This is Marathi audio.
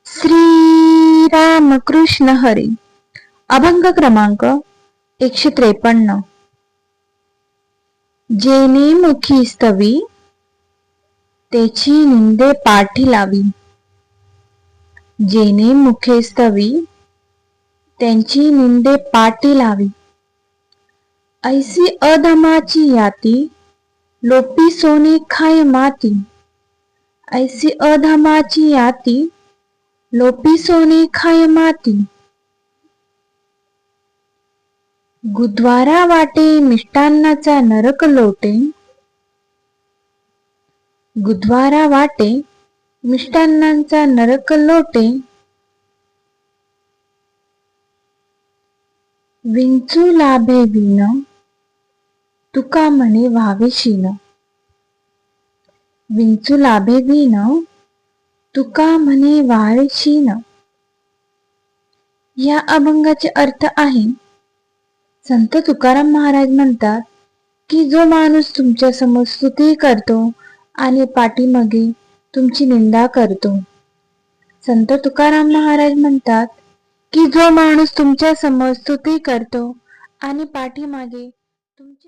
श्री रामकृष्ण हरी. अभंग क्रमांक 153. जेणे मुखी स्तवी तेची निंदे पाठी लावी. जेणे मुखे स्तवी त्यांची निंदे पाठी लावी. ऐसी अधमाची याती लोपी सोने खाय माती. ऐसी अधमाची याती लोपी सोने खाय माती. गुद्वारा वाटे मिष्टान्नाचा नरक लोटे. गुद्वारा वाटे मिष्टान्नाचा नरक लोटे. विंचू लाभे विण तुका म्हणे व्हावे शीन. विंचू लाभे विण तुका म्हणे व्हावे शीन. या अभंगाचे अर्थ आहे, संत तुकाराम महाराज म्हणतात की जो माणूस तुमच्या समोर स्तुती करतो आणि पाठीमागे तुमची निंदा करतो. संत तुकाराम महाराज म्हणतात की जो माणूस तुमच्या समोर स्तुती करतो आणि पाठीमागे तुमची